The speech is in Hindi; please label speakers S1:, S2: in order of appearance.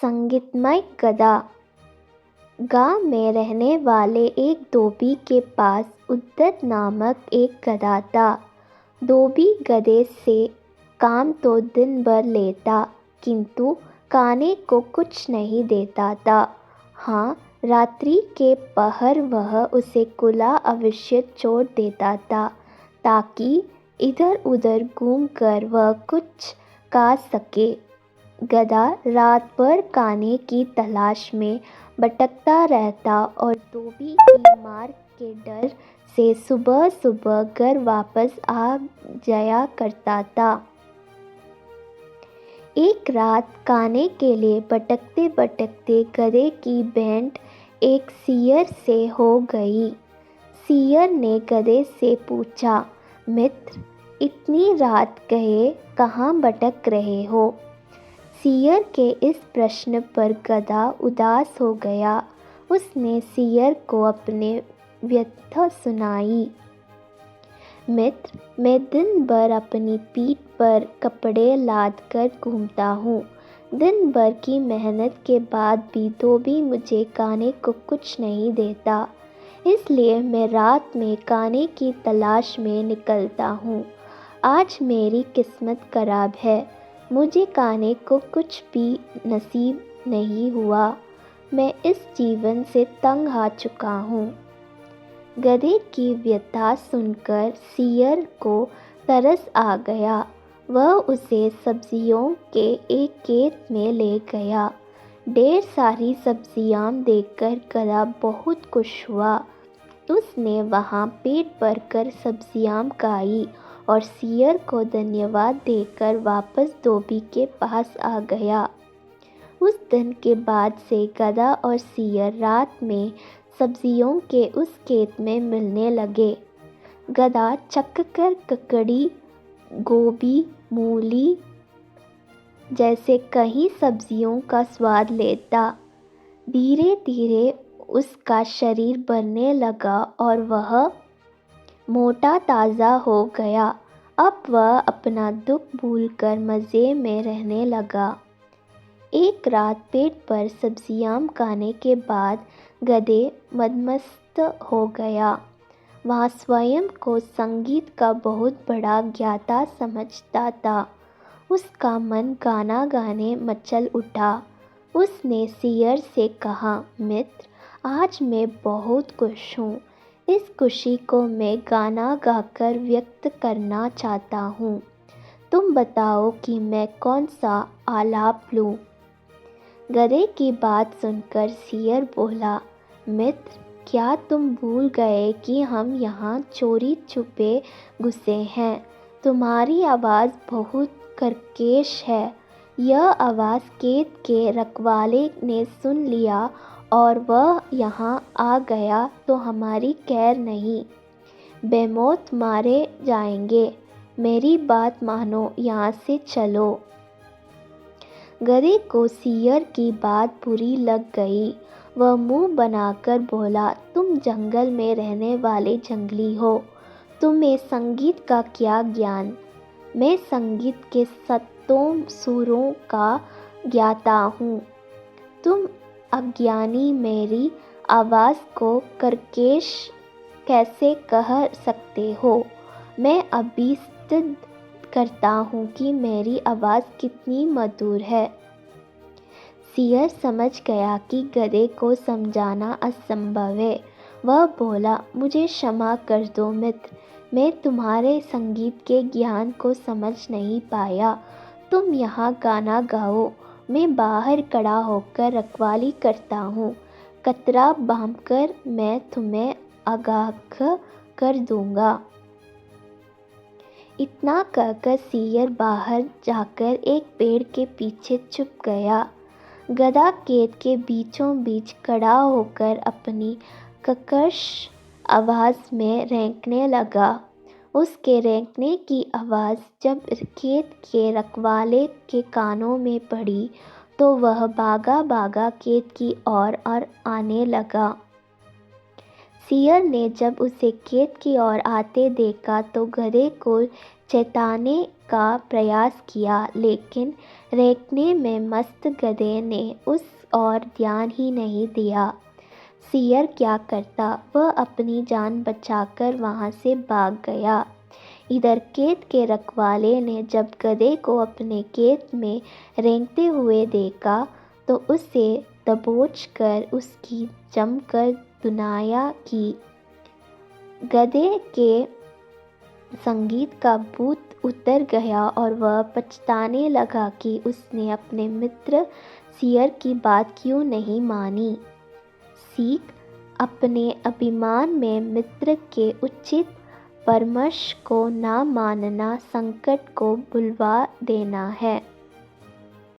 S1: संगीतमय गधा। गांव में रहने वाले एक धोबी के पास उद्दत नामक एक गधा था। धोबी गधे से काम तो दिन भर लेता, किंतु खाने को कुछ नहीं देता था। हाँ, रात्रि के पहर वह उसे खुला अवश्य छोड़ देता था, ताकि इधर उधर घूमकर वह कुछ खा सके। गधा रात भर खाने की तलाश में भटकता रहता और धोबी की मार के डर से सुबह सुबह घर वापस आ जाया करता था। एक रात खाने के लिए भटकते भटकते गधे की भेंट एक सियर से हो गई। सियर ने गधे से पूछा, मित्र, इतनी रात गए कहाँ भटक रहे हो? सियर के इस प्रश्न पर गधा उदास हो गया। उसने सियर को अपने व्यथा सुनाई। मित्र, मैं दिन भर अपनी पीठ पर कपड़े लाद कर घूमता हूँ। दिन भर की मेहनत के बाद भी धोबी मुझे खाने को कुछ नहीं देता, इसलिए मैं रात में खाने की तलाश में निकलता हूँ। आज मेरी किस्मत खराब है, मुझे खाने को कुछ भी नसीब नहीं हुआ। मैं इस जीवन से तंग आ चुका हूँ। गधे की व्यथा सुनकर सियर को तरस आ गया। वह उसे सब्जियों के एक खेत में ले गया। ढेर सारी सब्जियां देखकर गधा बहुत खुश हुआ। उसने वहां पेट भरकर सब्जियां खाई और सियर को धन्यवाद देकर वापस धोबी के पास आ गया। उस दिन के बाद से गधा और सियर रात में सब्जियों के उस खेत में मिलने लगे। गधा चक्कर ककड़ी, गोभी, मूली जैसे कई सब्जियों का स्वाद लेता। धीरे धीरे उसका शरीर बढ़ने लगा और वह मोटा ताज़ा हो गया। अब वह अपना दुख भूलकर मज़े में रहने लगा। एक रात पेट पर सब्जियां खाने के बाद गधे मदमस्त हो गया। वह स्वयं को संगीत का बहुत बड़ा ज्ञाता समझता था। उसका मन गाना गाने मचल उठा। उसने सियर से कहा, मित्र, आज मैं बहुत खुश हूँ। इस खुशी को मैं गाना गाकर व्यक्त करना चाहता हूँ। तुम बताओ कि मैं कौन सा आलाप लूँ? गधे की बात सुनकर सियर बोला, मित्र, क्या तुम भूल गए कि हम यहाँ चोरी छुपे घुसे हैं? तुम्हारी आवाज़ बहुत कर्कश है। यह आवाज़ खेत के रखवाले ने सुन लिया और वह यहाँ आ गया तो हमारी खैर नहीं। बेमौत मारे जाएंगे। मेरी बात मानो, यहाँ से चलो। गधे को सियर की बात बुरी लग गई। वह मुंह बनाकर बोला, तुम जंगल में रहने वाले जंगली हो। तुम्हें संगीत का क्या ज्ञान? मैं संगीत के सत्तों सुरों का ज्ञाता हूँ। तुम अज्ञानी मेरी आवाज़ को कर्कश कैसे कह सकते हो? मैं अभी सिद्ध करता हूँ कि मेरी आवाज़ कितनी मधुर है। सियर समझ गया कि गधे को समझाना असंभव है। वह बोला, मुझे क्षमा कर दो मित्र, मैं तुम्हारे संगीत के ज्ञान को समझ नहीं पाया। तुम यहाँ गाना गाओ, मैं बाहर खड़ा होकर रखवाली करता हूँ। कतरा बांधकर मैं तुम्हें आगाह कर दूंगा। इतना कहकर सियर बाहर जाकर एक पेड़ के पीछे छुप गया। गधा खेत के बीचों बीच खड़ा होकर अपनी कर्कश आवाज़ में रेंकने लगा। उसके रेंकने की आवाज़ जब खेत के रखवाले के कानों में पड़ी तो वह भागा भागा खेत की ओर और आने लगा। सियर ने जब उसे खेत की ओर आते देखा तो गधे को चेताने का प्रयास किया, लेकिन रेंकने में मस्त गधे ने उस और ध्यान ही नहीं दिया। सियर क्या करता, वह अपनी जान बचाकर वहाँ से भाग गया। इधर खेत के रखवाले ने जब गधे को अपने खेत में रेंगते हुए देखा तो उसे दबोच कर उसकी जमकर धुनाया की। गधे के संगीत का भूत उतर गया और वह पछताने लगा कि उसने अपने मित्र सियर की बात क्यों नहीं मानी। सीख: अपने अभिमान में मित्र के उचित परामर्श को न मानना संकट को बुलवा देना है।